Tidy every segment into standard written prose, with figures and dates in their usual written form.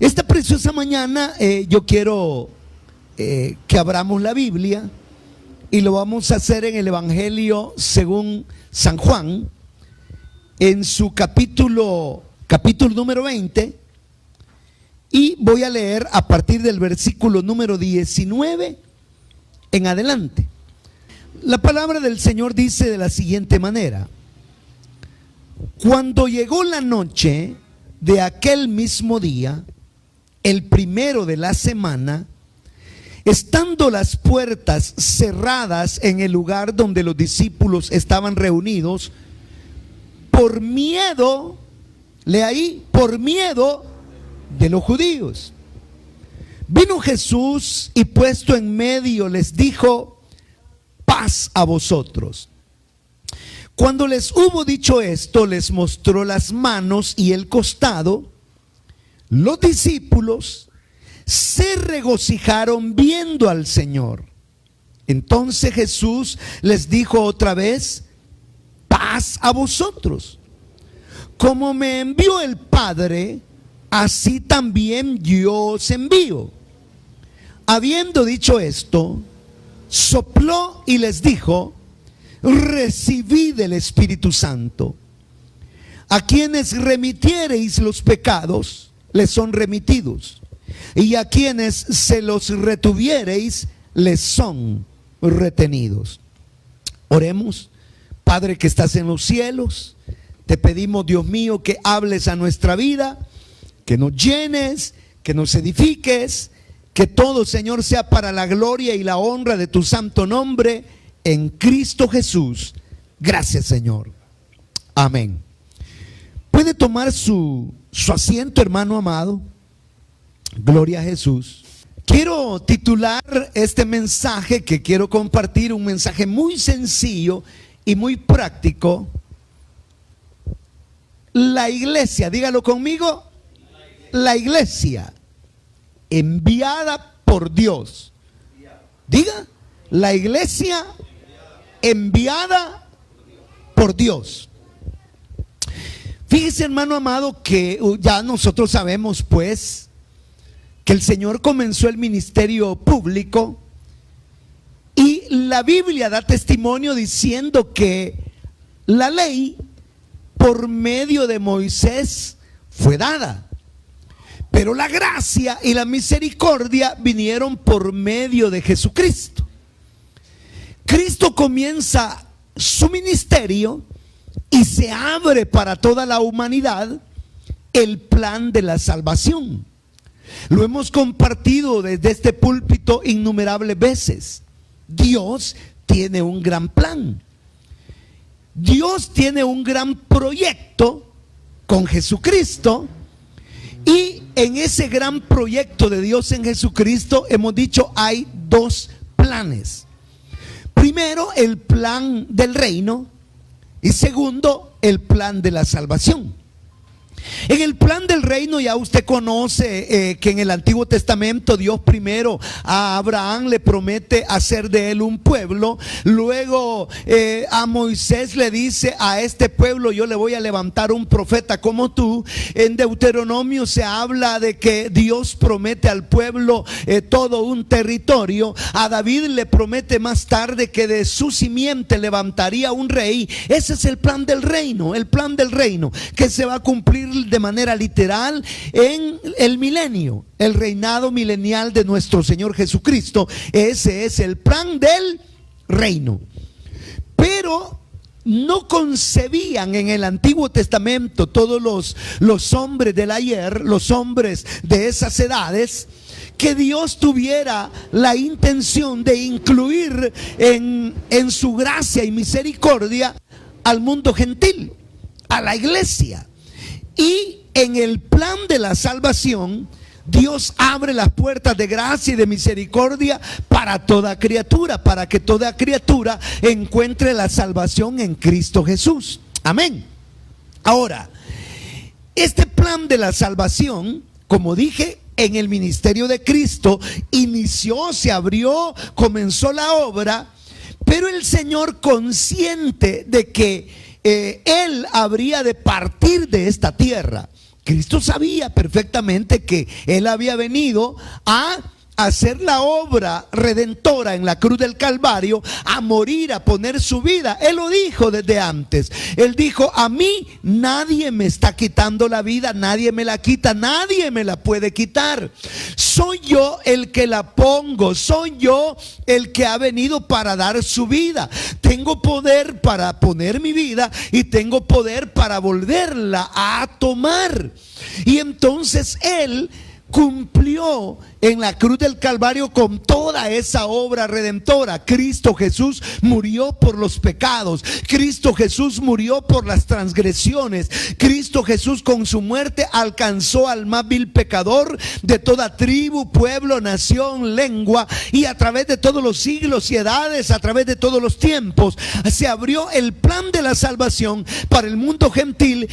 Esta preciosa mañana yo quiero que abramos la Biblia y lo vamos a hacer en el Evangelio según San Juan, en su capítulo número 20, y voy a leer a partir del versículo número 19 en adelante. La palabra del Señor dice de la siguiente manera: cuando llegó la noche de aquel mismo día, el primero de la semana, estando las puertas cerradas en el lugar donde los discípulos estaban reunidos, por miedo, lea ahí, por miedo de los judíos, vino Jesús y puesto en medio les dijo: paz a vosotros. Cuando les hubo dicho esto, les mostró las manos y el costado. Los discípulos se regocijaron viendo al Señor. Entonces Jesús les dijo otra vez: paz a vosotros. Como me envió el Padre, así también yo os envío. Habiendo dicho esto, sopló y les dijo: recibid el Espíritu Santo. A quienes remitiereis los pecados, les son remitidos, y a quienes se los retuviereis, les son retenidos. Oremos. Padre que estás en los cielos, te pedimos, Dios mío, que hables a nuestra vida, que nos llenes, que nos edifiques, que todo, Señor, sea para la gloria y la honra de tu santo nombre, en Cristo Jesús. Gracias, Señor. Amén. Puede tomar su asiento, hermano amado. Gloria a Jesús. Quiero titular este mensaje que quiero compartir, un mensaje muy sencillo y muy práctico: la iglesia, dígalo conmigo, la iglesia enviada por Dios. Diga, la iglesia enviada por Dios. Fíjese, hermano amado, que ya nosotros sabemos pues que el Señor comenzó el ministerio público, y la Biblia da testimonio diciendo que la ley por medio de Moisés fue dada, pero la gracia y la misericordia vinieron por medio de Jesucristo. Cristo comienza su ministerio y se abre para toda la humanidad el plan de la salvación. Lo hemos compartido desde este púlpito innumerables veces. Dios tiene un gran plan. Dios tiene un gran proyecto con Jesucristo, y en ese gran proyecto de Dios en Jesucristo hemos dicho hay dos planes. Primero, el plan del reino, y segundo, el plan de la salvación. En el plan del reino ya usted conoce que en el Antiguo Testamento Dios primero a Abraham le promete hacer de él un pueblo. Luego a Moisés le dice: a este pueblo yo le voy a levantar un profeta como tú. En Deuteronomio se habla de que Dios promete al pueblo todo un territorio. A David le promete más tarde que de su simiente levantaría un rey. Ese es el plan del reino que se va a cumplir de manera literal en el milenio, el reinado milenial de nuestro Señor Jesucristo. Ese es el plan del reino. Pero no concebían en el Antiguo Testamento todos los hombres del ayer, los hombres de esas edades, que Dios tuviera la intención de incluir en su gracia y misericordia al mundo gentil, a la iglesia. Y en el plan de la salvación, Dios abre las puertas de gracia y de misericordia para toda criatura, para que toda criatura encuentre la salvación en Cristo Jesús. Amén. Ahora, este plan de la salvación, como dije, en el ministerio de Cristo inició, se abrió, comenzó la obra, pero el Señor, consciente de que Él habría de partir de esta tierra, Cristo sabía perfectamente que Él había venido a hacer la obra redentora en la cruz del Calvario, a morir, a poner su vida. Él lo dijo desde antes. Él dijo: a mí nadie me está quitando la vida, nadie me la quita, nadie me la puede quitar. Soy yo el que la pongo, soy yo el que ha venido para dar su vida. Tengo poder para poner mi vida y tengo poder para volverla a tomar. Y entonces Él cumplió en la cruz del Calvario con toda esa obra redentora. Cristo Jesús murió por los pecados, Cristo Jesús murió por las transgresiones, Cristo Jesús con su muerte alcanzó al más vil pecador de toda tribu, pueblo, nación, lengua, y a través de todos los siglos y edades, a través de todos los tiempos, se abrió el plan de la salvación para el mundo gentil,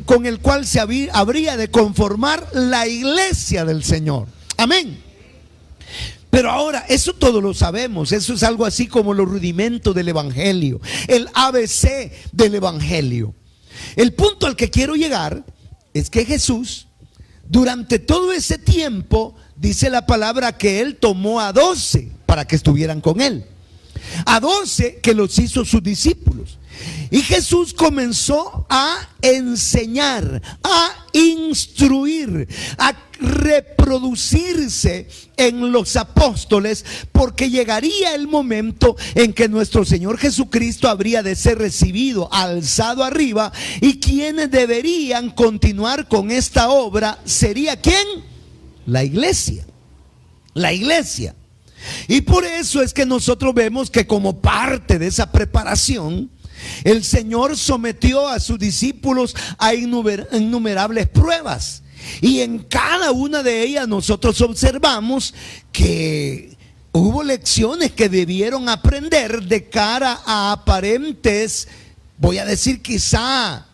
con el cual se habría de conformar la iglesia del Señor. Amén. Pero ahora, eso todos lo sabemos. Eso es algo así como los rudimentos del evangelio, el ABC del evangelio. El punto al que quiero llegar es que Jesús, durante todo ese tiempo, dice la palabra que Él tomó a 12 para que estuvieran con Él, a 12 que los hizo sus discípulos. Y Jesús comenzó a enseñar, a instruir, a reproducirse en los apóstoles, porque llegaría el momento en que nuestro Señor Jesucristo habría de ser recibido, alzado arriba, y quienes deberían continuar con esta obra sería ¿quién? La iglesia. La iglesia. Y por eso es que nosotros vemos que como parte de esa preparación, el Señor sometió a sus discípulos a innumerables pruebas, y en cada una de ellas nosotros observamos que hubo lecciones que debieron aprender de cara a aparentes, voy a decir quizá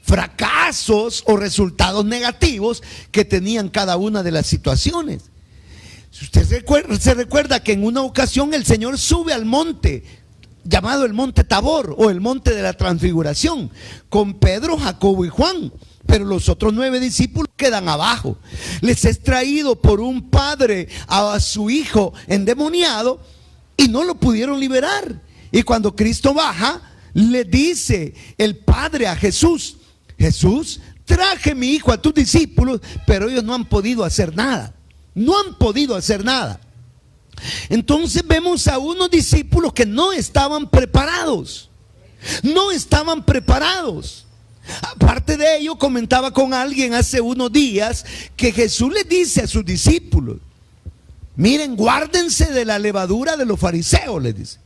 fracasos o resultados negativos que tenían cada una de las situaciones. Si usted se recuerda que en una ocasión el Señor sube al monte llamado el monte Tabor, o el monte de la transfiguración, con Pedro, Jacobo y Juan, pero los otros 9 discípulos quedan abajo. Les es traído por un padre a su hijo endemoniado y no lo pudieron liberar. Y cuando Cristo baja, le dice el padre a Jesús: Jesús, traje mi hijo a tus discípulos, pero ellos no han podido hacer nada. No han podido hacer nada. Entonces vemos a unos discípulos que no estaban preparados. No estaban preparados. Aparte de ello, comentaba con alguien hace unos días que Jesús les dice a sus discípulos: miren, guárdense de la levadura de los fariseos, les dice.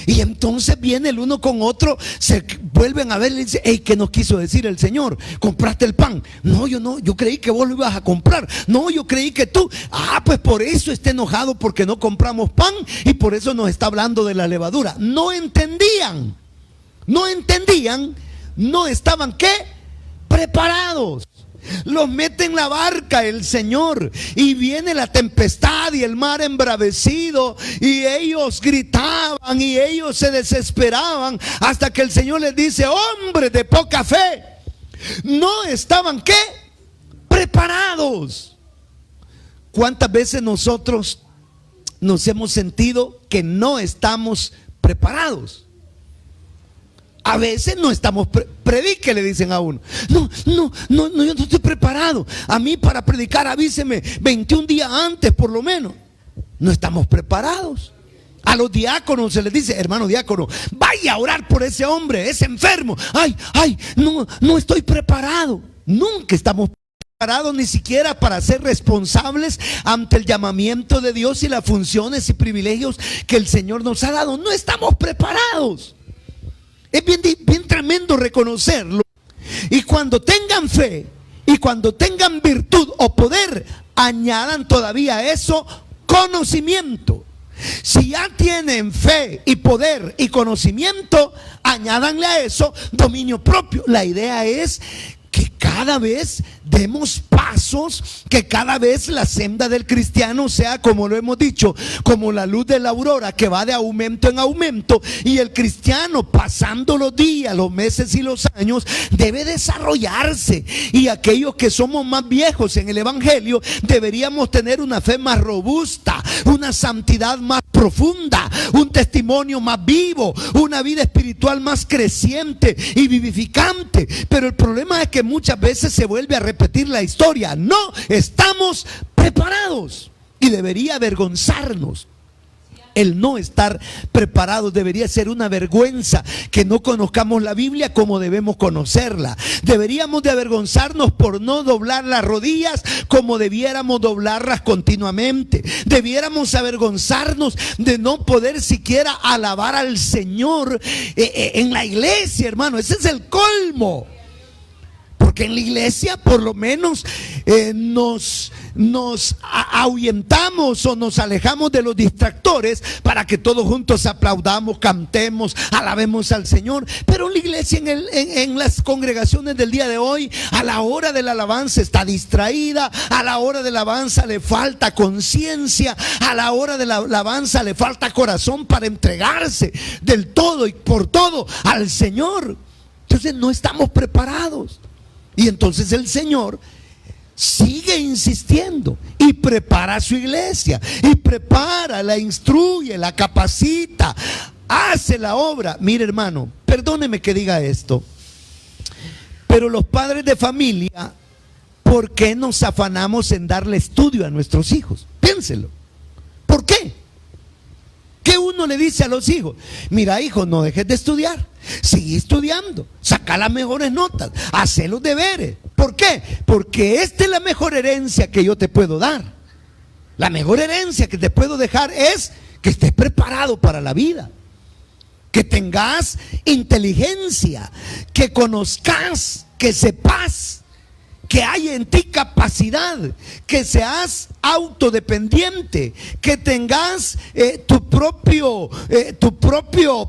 Y entonces viene el uno con otro, se vuelven a ver y le dicen: hey, ¿qué nos quiso decir el Señor? ¿Compraste el pan? No, yo creí que vos lo ibas a comprar. No, yo creí que tú. Pues por eso está enojado, porque no compramos pan, y por eso nos está hablando de la levadura. No entendían, no estaban ¿qué? Preparados. Los mete en la barca el Señor, y viene la tempestad y el mar embravecido, y ellos gritaban y ellos se desesperaban, hasta que el Señor les dice: hombres de poca fe, no estaban ¿qué? Preparados. ¿Cuántas veces nosotros nos hemos sentido que no estamos preparados? A veces no estamos, predique, le dicen a uno. No, yo no estoy preparado. A mí para predicar avíseme 21 días antes por lo menos. No estamos preparados. A los diáconos se les dice: hermano diácono, vaya a orar por ese hombre, es enfermo. No estoy preparado. Nunca estamos preparados, ni siquiera para ser responsables ante el llamamiento de Dios y las funciones y privilegios que el Señor nos ha dado. No estamos preparados. Es bien tremendo reconocerlo. Y cuando tengan fe y cuando tengan virtud o poder, añadan todavía a eso conocimiento. Si ya tienen fe y poder y conocimiento, añádanle a eso dominio propio. La idea es que cada vez demos pasos, que cada vez la senda del cristiano sea, como lo hemos dicho, como la luz de la aurora, que va de aumento en aumento, y el cristiano, pasando los días, los meses y los años, debe desarrollarse. Y aquellos que somos más viejos en el evangelio deberíamos tener una fe más robusta, una santidad más profunda, un testimonio más vivo, una vida espiritual más creciente y vivificante. Pero el problema es que muchas veces se vuelve a repetir la historia. No estamos preparados, y debería avergonzarnos. El no estar preparados debería ser una vergüenza, que no conozcamos la Biblia como debemos conocerla. Deberíamos de avergonzarnos por no doblar las rodillas como debiéramos doblarlas continuamente. Debiéramos avergonzarnos de no poder siquiera alabar al Señor en la iglesia, hermano. Ese es el colmo. Porque en la iglesia por lo menos nos ahuyentamos o nos alejamos de los distractores para que todos juntos aplaudamos, cantemos, alabemos al Señor. Pero en la iglesia, en las congregaciones del día de hoy, a la hora de la alabanza está distraída, a la hora de la alabanza le falta conciencia, a la hora de la alabanza le falta corazón para entregarse del todo y por todo al Señor. Entonces no estamos preparados. Y entonces el Señor sigue insistiendo y prepara a su iglesia, y prepara, la instruye, la capacita, hace la obra. Mire, hermano, perdóneme que diga esto, pero los padres de familia, ¿por qué nos afanamos en darle estudio a nuestros hijos? Piénselo. ¿Por qué? ¿Qué uno le dice a los hijos? Mira, hijo, no dejes de estudiar, sigue estudiando, saca las mejores notas, haz los deberes. ¿Por qué? Porque esta es la mejor herencia que yo te puedo dar. La mejor herencia que te puedo dejar es que estés preparado para la vida, que tengas inteligencia, que conozcas, que sepas, que hay en ti capacidad, que seas autodependiente, que tengas tu propio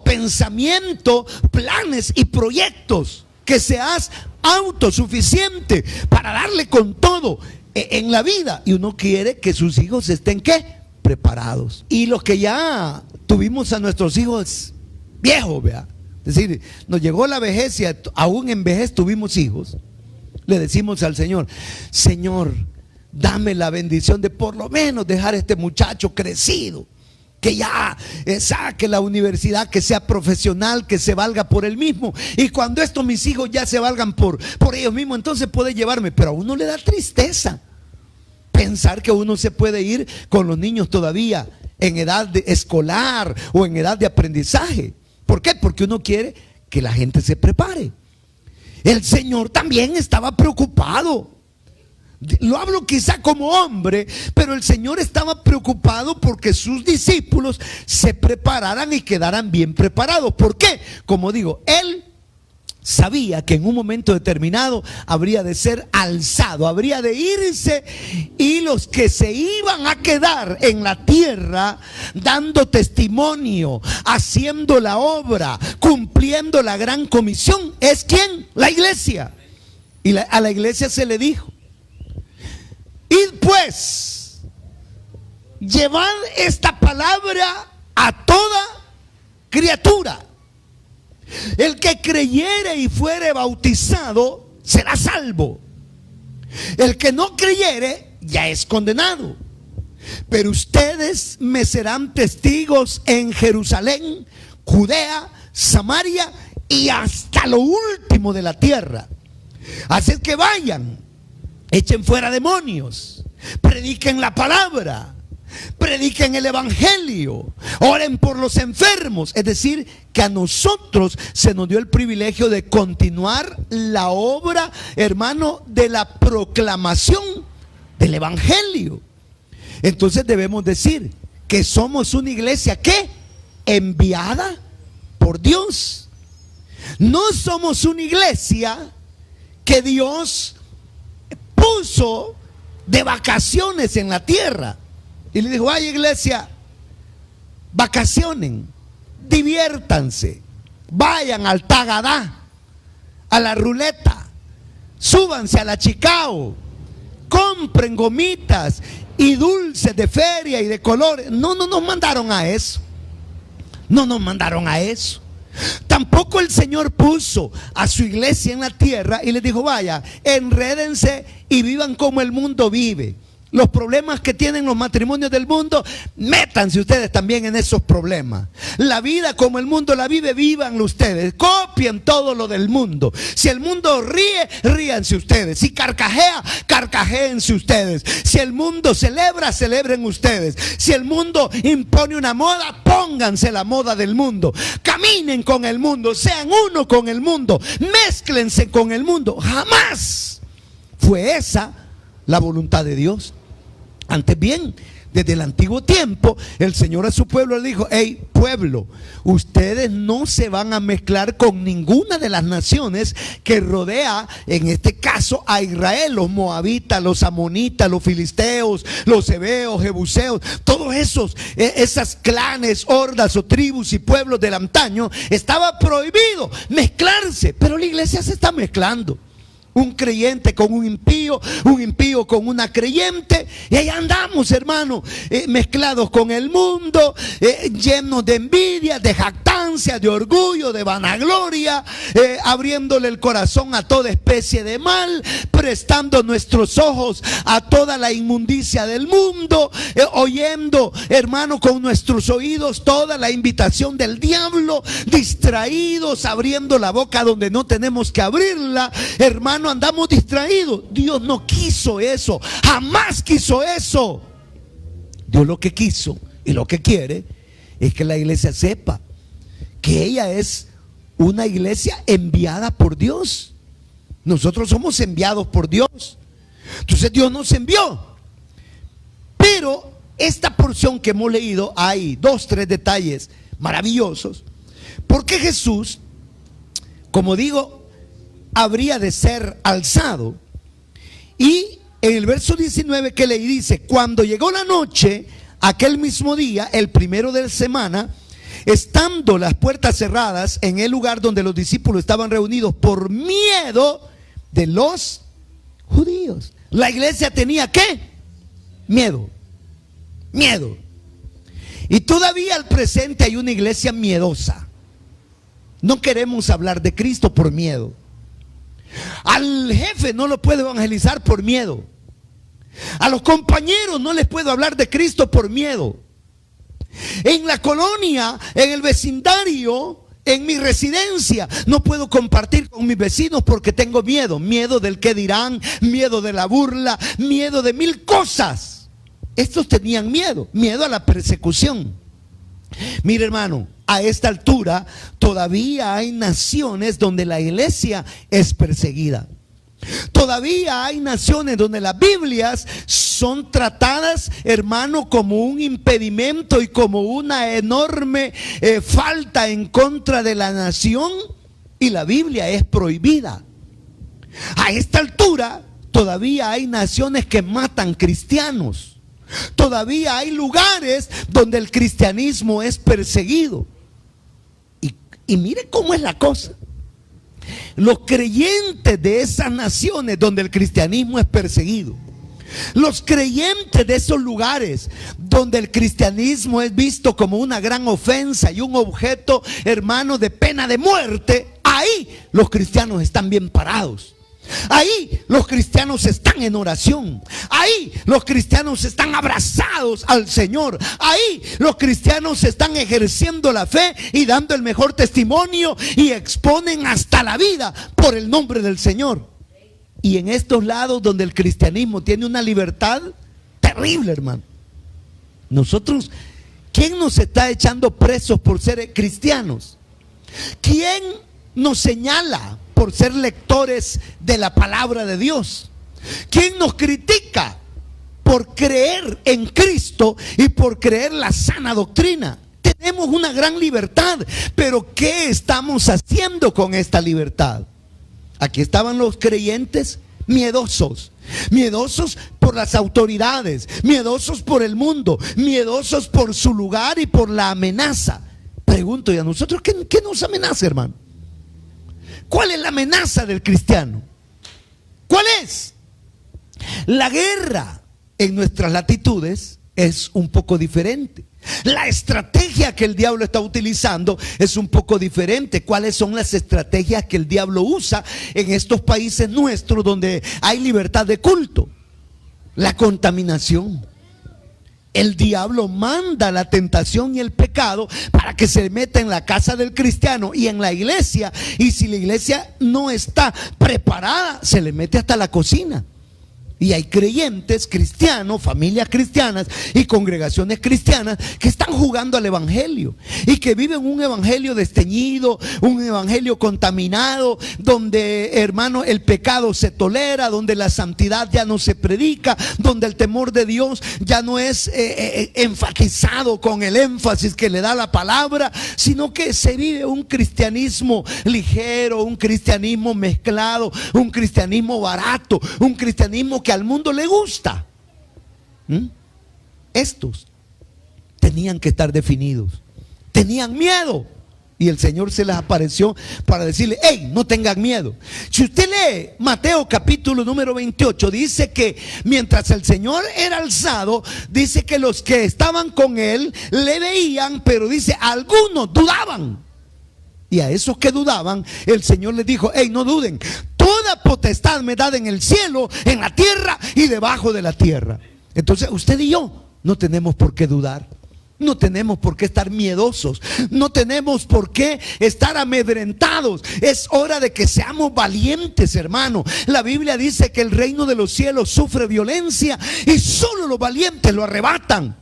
pensamiento, planes y proyectos, que seas autosuficiente para darle con todo en la vida. Y uno quiere que sus hijos estén, ¿qué? Preparados. Y los que ya tuvimos a nuestros hijos viejos, ¿verdad? Es decir, nos llegó la vejez y aún en vejez tuvimos hijos. Le decimos al Señor: Señor, dame la bendición de por lo menos dejar a este muchacho crecido, que ya saque la universidad, que sea profesional, que se valga por él mismo. Y cuando estos mis hijos ya se valgan por ellos mismos, entonces puede llevarme. Pero a uno le da tristeza pensar que uno se puede ir con los niños todavía en edad escolar o en edad de aprendizaje. ¿Por qué? Porque uno quiere que la gente se prepare. El Señor también estaba preocupado. Lo hablo quizá como hombre, pero el Señor estaba preocupado porque sus discípulos se prepararan y quedaran bien preparados. ¿Por qué? Como digo, Él sabía que en un momento determinado habría de ser alzado, habría de irse, y los que se iban a quedar en la tierra dando testimonio, haciendo la obra, cumpliendo la gran comisión, ¿es quién? La iglesia. Y a la iglesia se le dijo: id pues, llevad esta palabra a toda criatura. El que creyere y fuere bautizado será salvo. El que no creyere ya es condenado. Pero ustedes me serán testigos en Jerusalén, Judea, Samaria y hasta lo último de la tierra. Así es que vayan, echen fuera demonios, prediquen la palabra, prediquen el evangelio, oren por los enfermos. Es decir, que a nosotros se nos dio el privilegio de continuar la obra, hermano, de la proclamación del evangelio. Entonces debemos decir que somos una iglesia, ¿qué? Enviada por Dios. No somos una iglesia que Dios puso de vacaciones en la tierra y le dijo: ay, iglesia, vacacionen, diviértanse, vayan al tagadá, a la ruleta, súbanse a la Chicao, compren gomitas y dulces de feria y de colores. No nos mandaron a eso. No nos mandaron a eso. Tampoco el Señor puso a su iglesia en la tierra y les dijo: vaya, enrédense y vivan como el mundo vive. Los problemas que tienen los matrimonios del mundo, métanse ustedes también en esos problemas. La vida como el mundo la vive, vívanlo ustedes. Copien todo lo del mundo. Si el mundo ríe, ríanse ustedes. Si carcajea, carcajéense ustedes. Si el mundo celebra, celebren ustedes. Si el mundo impone una moda, pónganse la moda del mundo. Caminen con el mundo, sean uno con el mundo, mézclense con el mundo. Jamás fue esa la voluntad de Dios. Antes bien, desde el antiguo tiempo, el Señor a su pueblo le dijo: hey, pueblo, ustedes no se van a mezclar con ninguna de las naciones que rodea, en este caso, a Israel. Los moabitas, los amonitas, los filisteos, los heveos, jebuseos, todos esas clanes, hordas o tribus y pueblos del antaño, estaba prohibido mezclarse, pero la iglesia se está mezclando. Un creyente con un impío con una creyente, y ahí andamos, hermano, mezclados con el mundo, llenos de envidia, de jactancia, de orgullo, de vanagloria, abriéndole el corazón a toda especie de mal, prestando nuestros ojos a toda la inmundicia del mundo, oyendo, hermano, con nuestros oídos toda la invitación del diablo, distraídos, abriendo la boca donde no tenemos que abrirla, hermano. Andamos distraídos. Dios no quiso eso, jamás quiso eso. Dios lo que quiso y lo que quiere es que la iglesia sepa que ella es una iglesia enviada por Dios. Nosotros somos enviados por Dios. Entonces Dios nos envió. Pero esta porción que hemos leído, hay 2, 3 detalles maravillosos. Porque Jesús, como digo, habría de ser alzado. Y en el verso 19 que leí dice: cuando llegó la noche, aquel mismo día, el primero de la semana, estando las puertas cerradas en el lugar donde los discípulos estaban reunidos por miedo de los judíos. La iglesia tenía ¿qué? Miedo. Y todavía al presente hay una iglesia miedosa. No queremos hablar de Cristo por miedo. Al jefe no lo puedo evangelizar por miedo. A los compañeros no les puedo hablar de Cristo por miedo. En la colonia, en el vecindario, en mi residencia, no puedo compartir con mis vecinos porque tengo miedo. Miedo del que dirán, miedo de la burla, miedo de 1000 cosas. Estos tenían miedo a la persecución. Mire, hermano, a esta altura todavía hay naciones donde la iglesia es perseguida. Todavía hay naciones donde las Biblias son tratadas, hermano, como un impedimento y como una enorme falta en contra de la nación, y la Biblia es prohibida. A esta altura todavía hay naciones que matan cristianos. Todavía hay lugares donde el cristianismo es perseguido. Y mire cómo es la cosa. Los creyentes de esas naciones donde el cristianismo es perseguido, los creyentes de esos lugares donde el cristianismo es visto como una gran ofensa y un objeto, hermano, de pena de muerte, ahí los cristianos están bien parados. Ahí los cristianos están en oración. Ahí los cristianos están abrazados al Señor. Ahí los cristianos están ejerciendo la fe y dando el mejor testimonio y exponen hasta la vida por el nombre del Señor. Y en estos lados donde el cristianismo tiene una libertad terrible, hermano, nosotros, ¿quién nos está echando presos por ser cristianos? ¿Quién nos señala por ser lectores de la palabra de Dios? ¿Quién nos critica por creer en Cristo y por creer la sana doctrina? Tenemos una gran libertad, pero ¿qué estamos haciendo con esta libertad? Aquí estaban los creyentes miedosos por las autoridades, miedosos por el mundo, miedosos por su lugar y por la amenaza. Pregunto, ¿y a nosotros qué nos amenaza, hermano? ¿Cuál es la amenaza del cristiano? ¿Cuál es? La guerra en nuestras latitudes es un poco diferente. La estrategia que el diablo está utilizando es un poco diferente. ¿Cuáles son las estrategias que el diablo usa en estos países nuestros donde hay libertad de culto? La contaminación. El diablo manda la tentación y el pecado para que se meta en la casa del cristiano y en la iglesia. Y si la iglesia no está preparada, se le mete hasta la cocina. Y hay creyentes cristianos, familias cristianas y congregaciones cristianas que están jugando al evangelio y que viven un evangelio desteñido, un evangelio contaminado, donde, hermano, el pecado se tolera, donde la santidad ya no se predica, donde el temor de Dios ya no es enfatizado con el énfasis que le da la palabra, sino que se vive un cristianismo ligero, un cristianismo mezclado, un cristianismo barato, un cristianismo que al mundo le gusta. Estos tenían que estar definidos, tenían miedo y el Señor se les apareció para decirle: hey, no tengan miedo. Si usted lee Mateo capítulo número 28, dice que mientras el Señor era alzado, dice que los que estaban con él le veían, pero dice algunos dudaban. Y a esos que dudaban, el Señor les dijo: hey, no duden, toda potestad me da en el cielo, en la tierra y debajo de la tierra. Entonces usted y yo no tenemos por qué dudar, no tenemos por qué estar miedosos, no tenemos por qué estar amedrentados. Es hora de que seamos valientes, hermano. La Biblia dice que el reino de los cielos sufre violencia y solo los valientes lo arrebatan.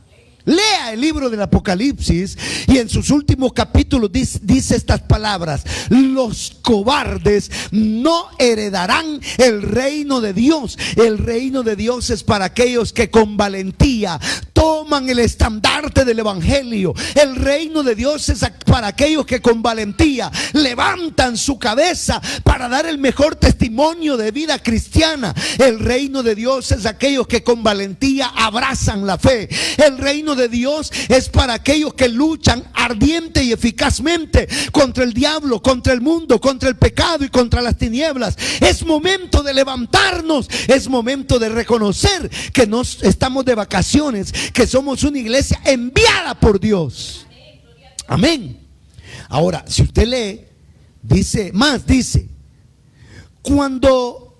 Lea el libro del Apocalipsis y en sus últimos capítulos dice estas palabras: los cobardes no heredarán el reino de Dios. El reino de Dios es para aquellos que con valentía toman el estandarte del evangelio. El reino de Dios es para aquellos que con valentía levantan su cabeza para dar el mejor testimonio de vida cristiana. El reino de Dios es aquellos que con valentía abrazan la fe. El reino de Dios es para aquellos que luchan ardiente y eficazmente contra el diablo, contra el mundo, contra el pecado y contra las tinieblas. Es momento de levantarnos, es momento de reconocer que no estamos de vacaciones, que somos una iglesia enviada por Dios. Amén. Ahora, si usted lee, dice, cuando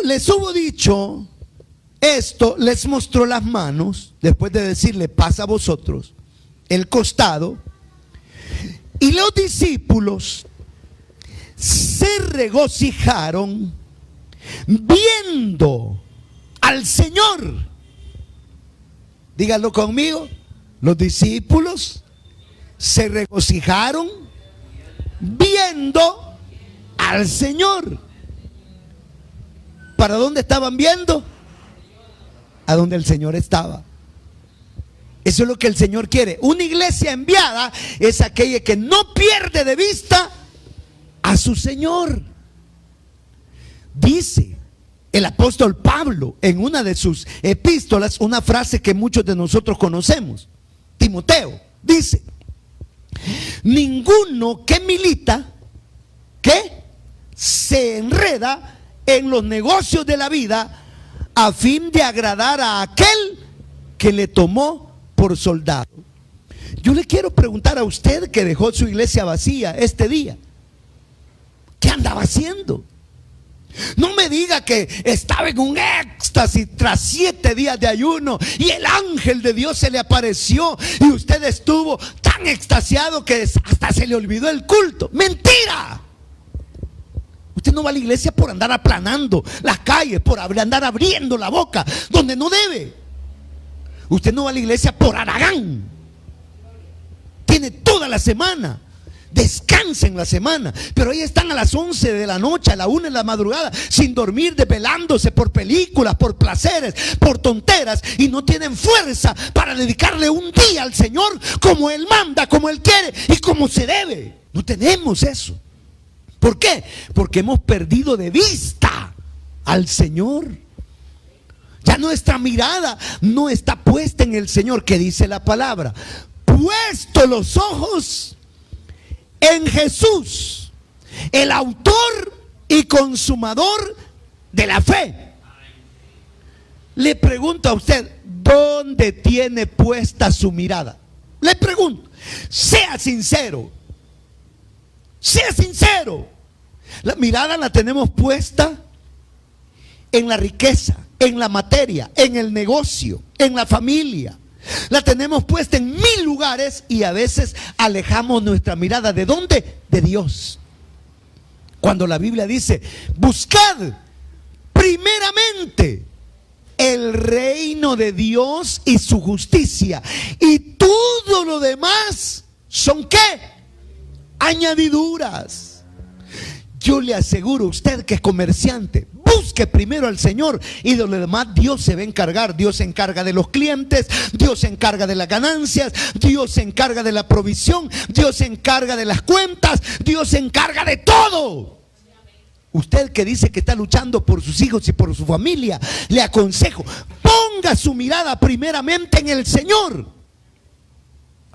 les hubo dicho esto, les mostró las manos, después de decirle: pasa a vosotros, el costado. Y los discípulos se regocijaron viendo al Señor. Díganlo conmigo. Los discípulos se regocijaron viendo al Señor. ¿Para dónde estaban viendo? A donde el Señor estaba. Eso es lo que el Señor quiere. Una iglesia enviada es aquella que no pierde de vista a su Señor. Dice el apóstol Pablo en una de sus epístolas una frase que muchos de nosotros conocemos. Timoteo dice: ninguno que milita, que se enreda en los negocios de la vida a fin de agradar a aquel que le tomó por soldado. Yo le quiero preguntar a usted que dejó su iglesia vacía este día: ¿qué andaba haciendo? No me diga que estaba en un éxtasis tras 7 días de ayuno y el ángel de Dios se le apareció y usted estuvo tan extasiado que hasta se le olvidó el culto. ¡Mentira! Usted no va a la iglesia por andar aplanando las calles, por andar abriendo la boca donde no debe. Usted no va a la iglesia por haragán. Tiene toda la semana. Descansa en la semana, pero ahí están a las 11 de la noche, a la 1 de la madrugada, sin dormir, desvelándose por películas, por placeres, por tonteras, y no tienen fuerza para dedicarle un día al Señor como Él manda, como Él quiere y como se debe. No tenemos eso. ¿Por qué? Porque hemos perdido de vista al Señor. Ya nuestra mirada no está puesta en el Señor, que dice la palabra: puesto los ojos en Jesús, el autor y consumador de la fe. Le pregunto a usted, ¿dónde tiene puesta su mirada? Le pregunto, sea sincero, sea sincero. La mirada la tenemos puesta en la riqueza, en la materia, en el negocio, en la familia. La tenemos puesta en 1000 lugares y a veces alejamos nuestra mirada. ¿De dónde? De Dios. Cuando la Biblia dice, buscad primeramente el reino de Dios y su justicia, y todo lo demás son ¿qué? Añadiduras. Yo le aseguro a usted que es comerciante, busque primero al Señor y de lo demás Dios se va a encargar. Dios se encarga de los clientes, Dios se encarga de las ganancias, Dios se encarga de la provisión, Dios se encarga de las cuentas, Dios se encarga de todo. Usted que dice que está luchando por sus hijos y por su familia, le aconsejo, ponga su mirada primeramente en el Señor.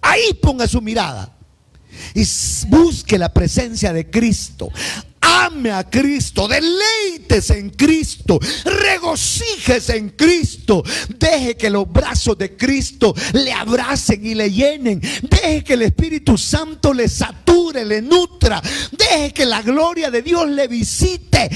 Ahí ponga su mirada y busque la presencia de Cristo. Ame a Cristo, deleítese en Cristo, regocíjese en Cristo. Deje que los brazos de Cristo le abracen y le llenen. Deje que el Espíritu Santo le sature, le nutra. Deje que la gloria de Dios le visite.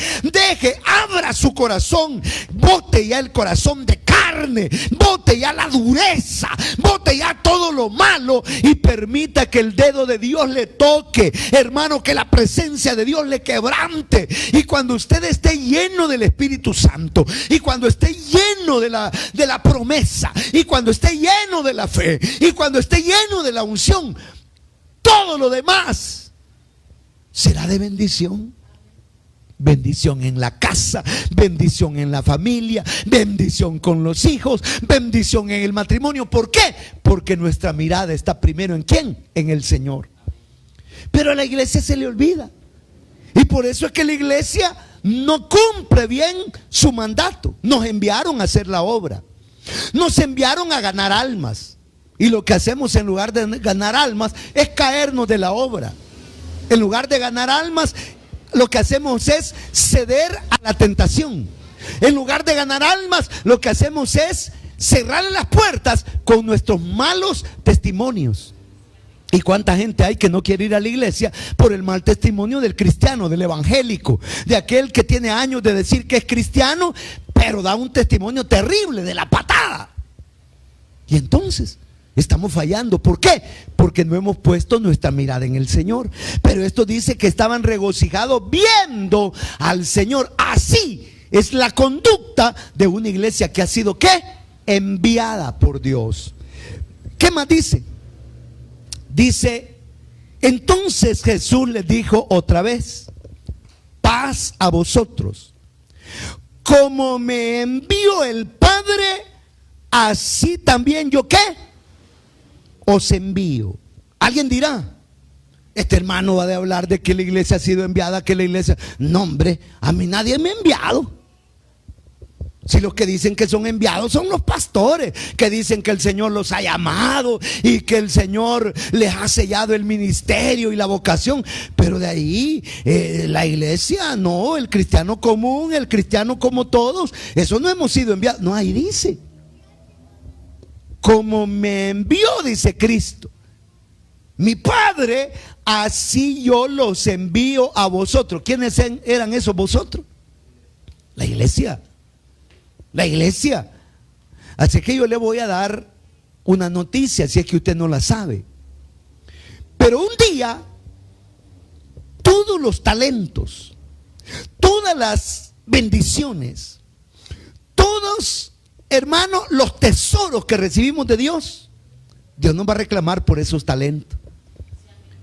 Abra su corazón. Bote ya el corazón de carne, bote ya la dureza, bote ya todo lo malo y permita que el dedo de Dios le toque, hermano, que la presencia de Dios le quebrante. Y cuando usted esté lleno del Espíritu Santo, y cuando esté lleno de la promesa, y cuando esté lleno de la fe, y cuando esté lleno de la unción, todo lo demás será de bendición. Bendición en la casa, bendición en la familia, bendición con los hijos, bendición en el matrimonio. ¿Por qué? Porque nuestra mirada está primero ¿en quién? En el Señor. Pero a la iglesia se le olvida. Y por eso es que la iglesia no cumple bien su mandato. Nos enviaron a hacer la obra. Nos enviaron a ganar almas. Y lo que hacemos en lugar de ganar almas es caernos de la obra. En lugar de ganar almas, lo que hacemos es ceder a la tentación. En lugar de ganar almas, lo que hacemos es cerrar las puertas con nuestros malos testimonios. ¿Y cuánta gente hay que no quiere ir a la iglesia por el mal testimonio del cristiano, del evangélico, de aquel que tiene años de decir que es cristiano, pero da un testimonio terrible de la patada? Y entonces estamos fallando. ¿Por qué? Porque no hemos puesto nuestra mirada en el Señor. Pero esto dice que estaban regocijados viendo al Señor. Así es la conducta de una iglesia que ha sido ¿qué? Enviada por Dios. ¿Qué más dice? Dice, entonces Jesús les dijo otra vez, paz a vosotros. Como me envió el Padre, así también yo ¿qué? Os envío. Alguien dirá, este hermano va a hablar de que la iglesia ha sido enviada, que la iglesia... No, hombre, a mí nadie me ha enviado. Si los que dicen que son enviados son los pastores, que dicen que el Señor los ha llamado y que el Señor les ha sellado el ministerio y la vocación. Pero de ahí, la iglesia, no, el cristiano común, el cristiano como todos, eso no hemos sido enviados. No, ahí dice, como me envió, dice Cristo, mi Padre, así yo los envío a vosotros. ¿Quiénes eran esos vosotros? La iglesia. La iglesia. Así que yo le voy a dar una noticia, si es que usted no la sabe. Pero un día, todos los talentos, todas las bendiciones, todos, hermanos, los tesoros que recibimos de Dios, Dios nos va a reclamar por esos talentos.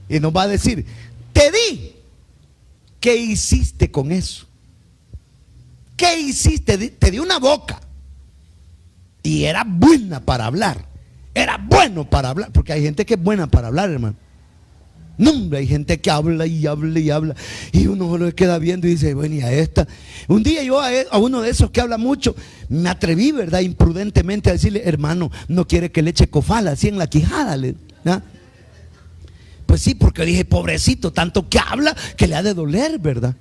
Y nos va a decir, te di, ¿qué hiciste con eso? ¿Qué hiciste? Te di una boca y era buena para hablar. Era bueno para hablar, porque hay gente que es buena para hablar, hermano. No, hombre, hay gente que habla y habla y habla y uno lo queda viendo y dice, bueno, y a esta. Un día yo a uno de esos que habla mucho me atreví, ¿verdad? Imprudentemente a decirle, hermano, no quiere que le eche cofala así en la quijada, ¿no? Pues sí, porque dije, pobrecito, tanto que habla que le ha de doler, ¿verdad?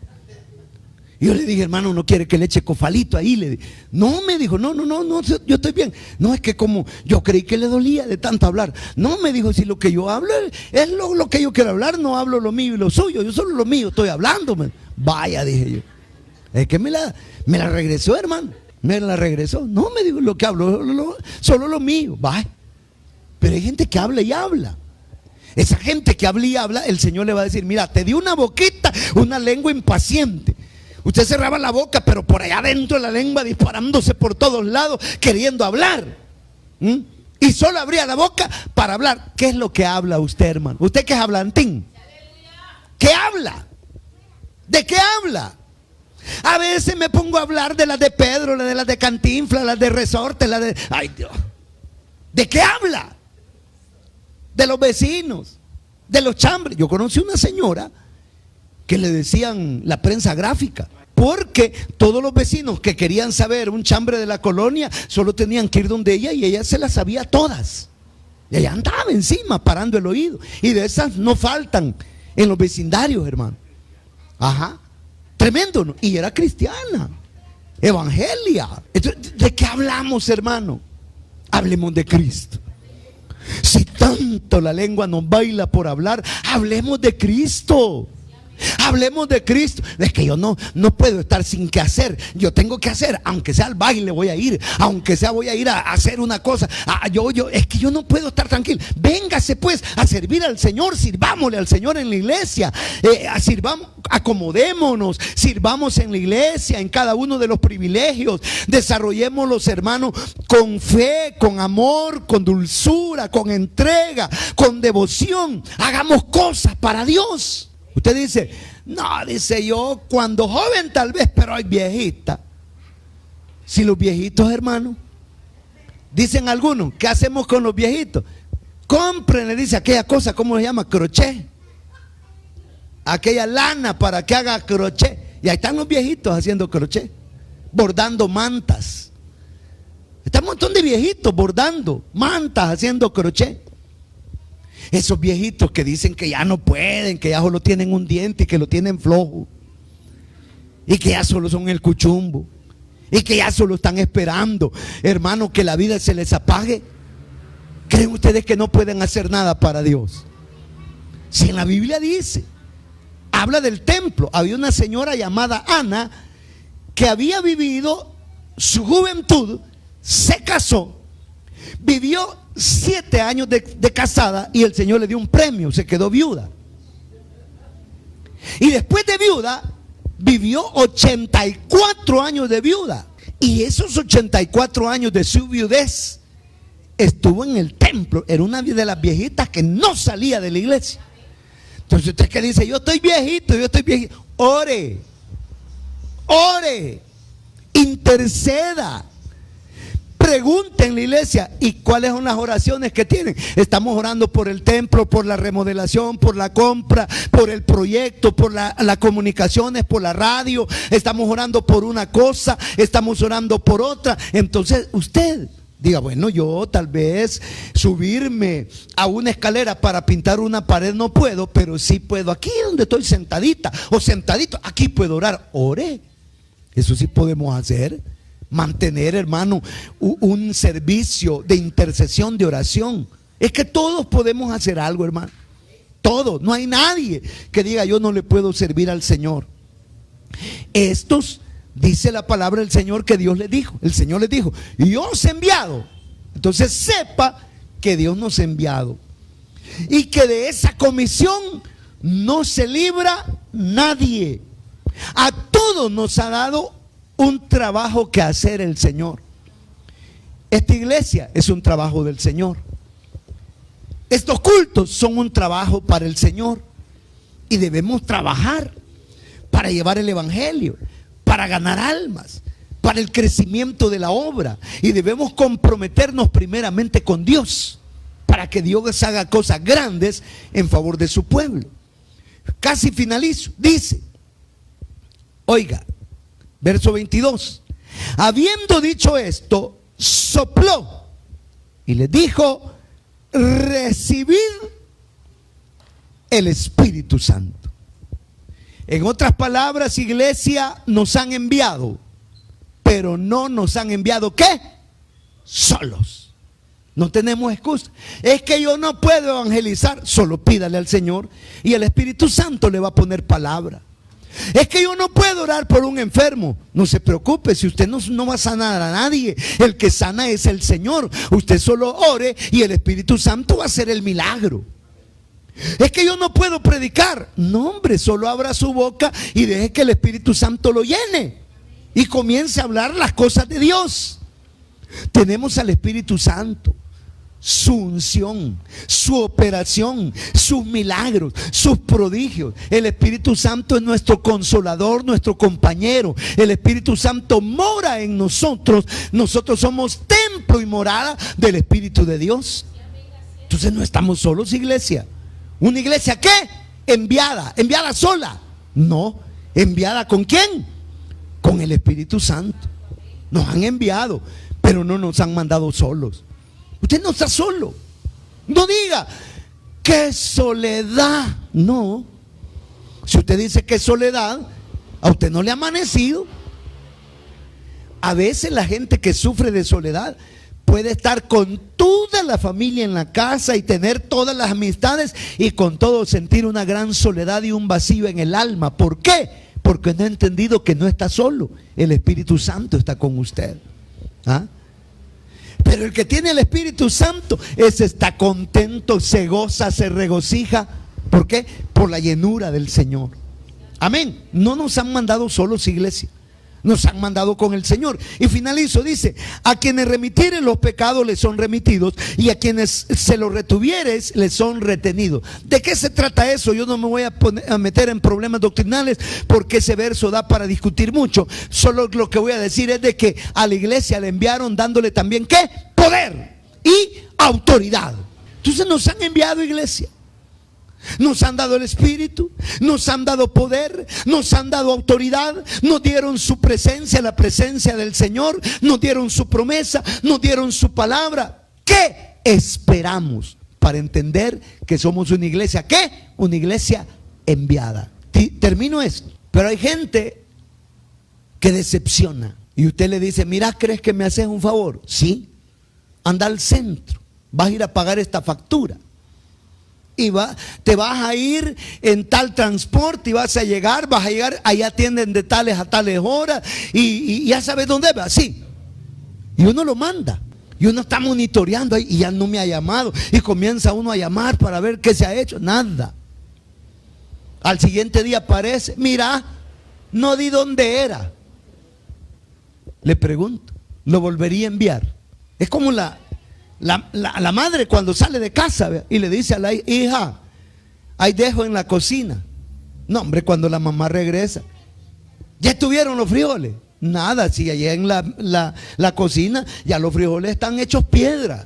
Y yo le dije, hermano, ¿no quiere que le eche cofalito ahí? No, me dijo, no, yo estoy bien. No, es que como yo creí que le dolía de tanto hablar. No, me dijo, si lo que yo hablo es lo que yo quiero hablar, no hablo lo mío y lo suyo, yo solo lo mío estoy hablando. Vaya, dije yo. Es que me la regresó, hermano. Me la regresó. No, me dijo, lo que hablo, solo lo mío. Vaya. Pero hay gente que habla y habla. Esa gente que habla y habla, el Señor le va a decir, mira, te di una boquita, una lengua impaciente. Usted cerraba la boca, pero por allá adentro la lengua disparándose por todos lados, queriendo hablar. Y solo abría la boca para hablar. ¿Qué es lo que habla usted, hermano? ¿Usted qué es hablantín? ¿Qué habla? ¿De qué habla? A veces me pongo a hablar de las de Pedro, de las de Cantinflas, las de Resorte, las de... ¡Ay, Dios! ¿De qué habla? De los vecinos, de los chambres. Yo conocí una señora que le decían la prensa gráfica, porque todos los vecinos que querían saber un chambre de la colonia solo tenían que ir donde ella y ella se las sabía todas. Y ella andaba encima parando el oído. Y de esas no faltan en los vecindarios, hermano. Ajá, tremendo, ¿no? Y era cristiana, evangelia. Entonces, ¿de qué hablamos, hermano? Hablemos de Cristo. Si tanto la lengua nos baila por hablar, hablemos de Cristo. Hablemos de Cristo. Es que yo no puedo estar sin qué hacer. Yo tengo que hacer, aunque sea al baile voy a ir, aunque sea voy a ir a hacer una cosa. Es que yo no puedo estar tranquilo. Véngase pues a servir al Señor. Sirvámosle al Señor en la iglesia. Sirvamos, acomodémonos, sirvamos en la iglesia, en cada uno de los privilegios. Desarrollemos los hermanos con fe, con amor, con dulzura, con entrega, con devoción. Hagamos cosas para Dios. Usted dice, no, dice yo, cuando joven tal vez, pero hay viejita. Si los viejitos, hermano, dicen algunos, ¿qué hacemos con los viejitos? Cómprenle, dice aquella cosa, ¿cómo se llama? Crochet. Aquella lana para que haga crochet. Y ahí están los viejitos haciendo crochet, bordando mantas. Está un montón de viejitos bordando mantas, haciendo crochet. Esos viejitos que dicen que ya no pueden, que ya solo tienen un diente y que lo tienen flojo, y que ya solo son el cuchumbo, y que ya solo están esperando, hermano, que la vida se les apague. ¿Creen ustedes que no pueden hacer nada para Dios? Si en la Biblia dice, habla del templo. Había una señora llamada Ana que había vivido su juventud, se casó, vivió 7 años de casada y el Señor le dio un premio, se quedó viuda. Y después de viuda vivió 84 años de viuda. Y esos 84 años de su viudez estuvo en el templo. Era una de las viejitas que no salía de la iglesia. Entonces usted que dice, yo estoy viejito, ore, interceda. Pregunten en la iglesia, ¿y cuáles son las oraciones que tienen? Estamos orando por el templo, por la remodelación, por la compra, por el proyecto, por las comunicaciones, por la radio. Estamos orando por una cosa, estamos orando por otra. Entonces usted diga, bueno, yo tal vez subirme a una escalera para pintar una pared no puedo, pero sí puedo aquí donde estoy sentadita o sentadito, aquí puedo orar. Ore, eso sí podemos hacer. Mantener, hermano, un servicio de intercesión, de oración. Es que todos podemos hacer algo, hermano. Todos. No hay nadie que diga, yo no le puedo servir al Señor. Estos, dice la palabra del Señor, que Dios les dijo. El Señor les dijo, yo os he enviado. Entonces sepa que Dios nos ha enviado. Y que de esa comisión no se libra nadie. A todos nos ha dado un trabajo que hacer el Señor. Esta iglesia es un trabajo del Señor. Estos cultos son un trabajo para el Señor. Y debemos trabajar para llevar el evangelio, para ganar almas, para el crecimiento de la obra. Y debemos comprometernos primeramente con Dios, para que Dios haga cosas grandes en favor de su pueblo. Casi finalizo. Dice, oiga, verso 22. Habiendo dicho esto, sopló y les dijo, recibid el Espíritu Santo. En otras palabras, iglesia, nos han enviado, pero no nos han enviado, ¿qué? Solos. No tenemos excusa. Es que yo no puedo evangelizar. Solo pídale al Señor y el Espíritu Santo le va a poner palabra. Es que yo no puedo orar por un enfermo. No se preocupe, si usted no va a sanar a nadie. El que sana es el Señor. Usted solo ore y el Espíritu Santo va a hacer el milagro. Es que yo no puedo predicar. No, hombre, solo abra su boca y deje que el Espíritu Santo lo llene y comience a hablar las cosas de Dios. Tenemos al Espíritu Santo, su unción, su operación, sus milagros, sus prodigios. El Espíritu Santo es nuestro consolador, nuestro compañero. El Espíritu Santo mora en nosotros. Nosotros somos templo y morada del Espíritu de Dios. Entonces no estamos solos, iglesia. ¿Una iglesia qué? Enviada. ¿Enviada sola? No. ¿Enviada con quién? Con el Espíritu Santo. Nos han enviado, pero no nos han mandado solos. Usted no está solo. No diga, ¡qué soledad! No. Si usted dice que soledad, a usted no le ha amanecido. A veces la gente que sufre de soledad puede estar con toda la familia en la casa y tener todas las amistades y con todo sentir una gran soledad y un vacío en el alma. ¿Por qué? Porque no ha entendido que no está solo. El Espíritu Santo está con usted. ¿Ah? Pero el que tiene el Espíritu Santo, ese está contento, se goza, se regocija. ¿Por qué? Por la llenura del Señor. Amén. No nos han mandado solos, iglesia. Nos han mandado con el Señor. Y finalizo, dice, a quienes remitieren los pecados les son remitidos, y a quienes se los retuvieres les son retenidos. ¿De qué se trata eso? Yo no me voy a meter en problemas doctrinales, porque ese verso da para discutir mucho. Solo lo que voy a decir es de que a la iglesia le enviaron dándole también, ¿qué? Poder y autoridad. Entonces nos han enviado, iglesia. Nos han dado el Espíritu, nos han dado poder, nos han dado autoridad, nos dieron su presencia, la presencia del Señor, nos dieron su promesa, nos dieron su palabra. ¿Qué esperamos para entender que somos una iglesia? ¿Qué? Una iglesia enviada. Termino esto. Pero hay gente que decepciona y usted le dice, mira, ¿crees que me haces un favor? Sí, anda al centro, vas a ir a pagar esta factura. Y te vas a ir en tal transporte y vas a llegar, ahí atienden de tales a tales horas y ya sabes dónde va, sí. Y uno lo manda y uno está monitoreando ahí y ya no me ha llamado y comienza uno a llamar para ver qué se ha hecho, nada. Al siguiente día aparece, mira, no di dónde era. Le pregunto, ¿lo volvería a enviar? Es como la madre cuando sale de casa y le dice a la hija, ahí dejo en la cocina. No, hombre, cuando la mamá regresa, ¿ya estuvieron los frijoles? Nada, si allá en la cocina ya los frijoles están hechos piedra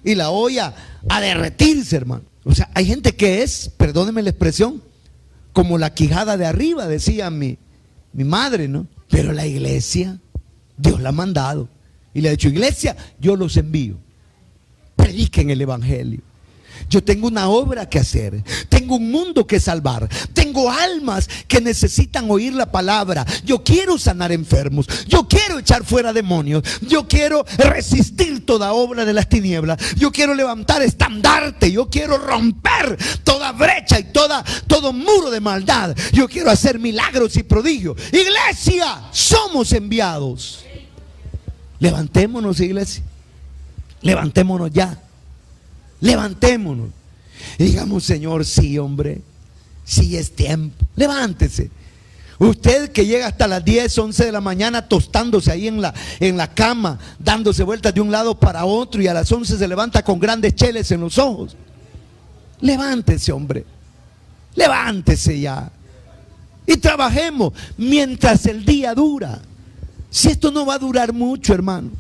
y la olla a derretirse, hermano. O sea, hay gente que es, perdóneme la expresión, como la quijada de arriba, decía mi madre, ¿no? Pero la iglesia, Dios la ha mandado y le ha dicho, iglesia, yo los envío. Prediquen el evangelio. Yo tengo una obra que hacer, tengo un mundo que salvar, tengo almas que necesitan oír la palabra. Yo quiero sanar enfermos, yo quiero echar fuera demonios, yo quiero resistir toda obra de las tinieblas, yo quiero levantar estandarte, yo quiero romper toda brecha y todo muro de maldad, yo quiero hacer milagros y prodigios. Iglesia, somos enviados. Levantémonos, iglesia. Levantémonos ya. Levantémonos. Y digamos, Señor, sí, hombre, sí es tiempo. Levántese. Usted que llega hasta las 10, 11 de la mañana tostándose ahí en la cama, dándose vueltas de un lado para otro, y a las 11 se levanta con grandes cheles en los ojos. Levántese, hombre. Levántese ya. Y trabajemos mientras el día dura. Si esto no va a durar mucho, hermano,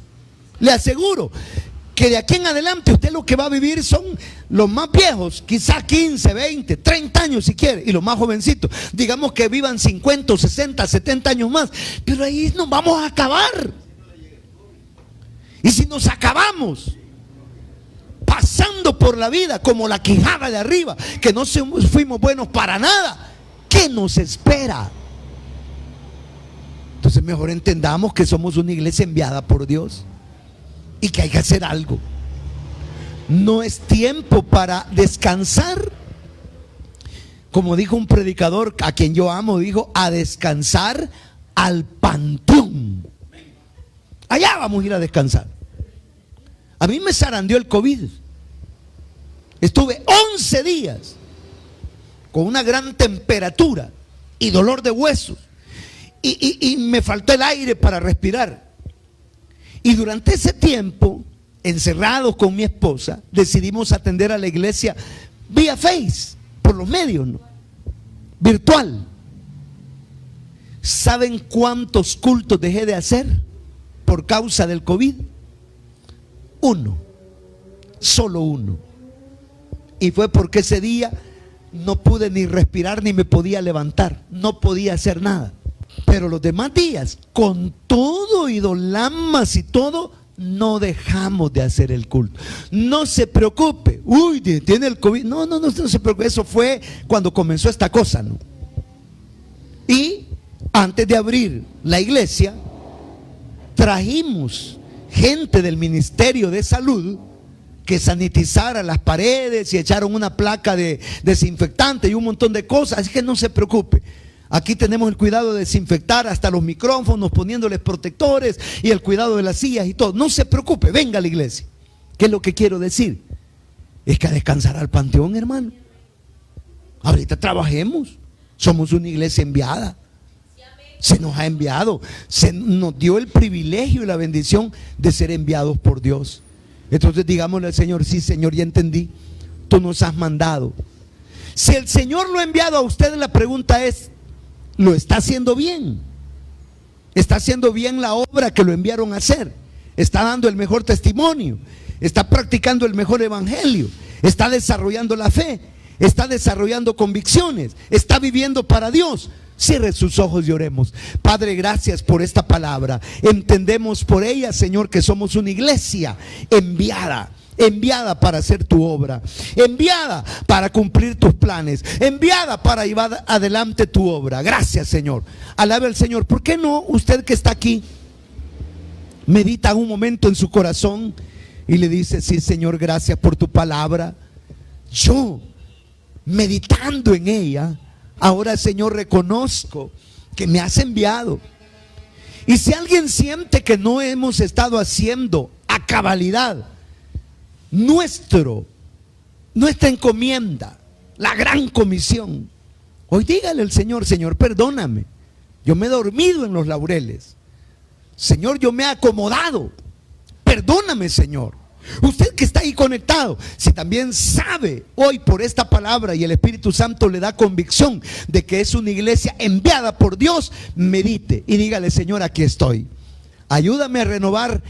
le aseguro que de aquí en adelante usted lo que va a vivir son los más viejos, quizá 15, 20, 30 años si quiere, y los más jovencitos, digamos que vivan 50, 60, 70 años más, pero ahí nos vamos a acabar. Y si nos acabamos pasando por la vida como la quijada de arriba, que no fuimos buenos para nada, ¿Qué nos espera? Entonces mejor entendamos que somos una iglesia enviada por Dios y que hay que hacer algo. No es tiempo para descansar. Como dijo un predicador a quien yo amo, dijo: a descansar al panteón. Allá vamos a ir a descansar. A mí me zarandeó el COVID. Estuve 11 días con una gran temperatura y dolor de huesos. Y me faltó el aire para respirar. Y durante ese tiempo, encerrados con mi esposa, decidimos atender a la iglesia vía Face, por los medios, ¿no? Virtual. ¿Saben cuántos cultos dejé de hacer por causa del COVID? Uno, solo uno. Y fue porque ese día no pude ni respirar ni me podía levantar, no podía hacer nada. Pero los demás días, con todo y dolamas y todo, no dejamos de hacer el culto. No se preocupe, uy, tiene el COVID. No se preocupe, eso fue cuando comenzó esta cosa, ¿no? Y antes de abrir la iglesia, trajimos gente del Ministerio de Salud que sanitizara las paredes y echaron una placa de desinfectante y un montón de cosas. Así que no se preocupe. Aquí tenemos el cuidado de desinfectar hasta los micrófonos, poniéndoles protectores y el cuidado de las sillas y todo. No se preocupe, venga a la iglesia. ¿Qué es lo que quiero decir? Es que a descansar al panteón, hermano. Ahorita trabajemos. Somos una iglesia enviada. Se nos ha enviado. Se nos dio el privilegio y la bendición de ser enviados por Dios. Entonces digámosle al Señor: sí, Señor, ya entendí. Tú nos has mandado. Si el Señor lo ha enviado a usted, la pregunta es: ¿lo está haciendo bien? ¿Está haciendo bien la obra que lo enviaron a hacer? ¿Está dando el mejor testimonio? ¿Está practicando el mejor evangelio? ¿Está desarrollando la fe? ¿Está desarrollando convicciones? ¿Está viviendo para Dios? Cierre sus ojos y oremos. Padre, gracias por esta palabra. Entendemos por ella, Señor, que somos una iglesia enviada para hacer tu obra, enviada para cumplir tus planes, enviada para llevar adelante tu obra. Gracias, Señor. Alabe al Señor. ¿Por qué no usted que está aquí medita un momento en su corazón y le dice: sí, Señor, gracias por tu palabra? Yo, meditando en ella, ahora, Señor, reconozco que me has enviado. Y si alguien siente que no hemos estado haciendo a cabalidad nuestra encomienda, la gran comisión, hoy dígale al Señor: Señor, perdóname, yo me he dormido en los laureles, Señor, yo me he acomodado, perdóname, Señor. Usted que está ahí conectado, si también sabe hoy por esta palabra y el Espíritu Santo le da convicción de que es una iglesia enviada por Dios, medite y dígale: Señor, aquí estoy, ayúdame a renovar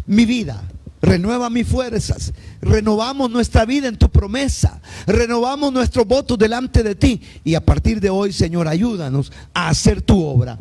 mi vida. Renueva mis fuerzas. Renovamos nuestra vida en tu promesa. Renovamos nuestros votos delante de ti. Y a partir de hoy, Señor, ayúdanos a hacer tu obra.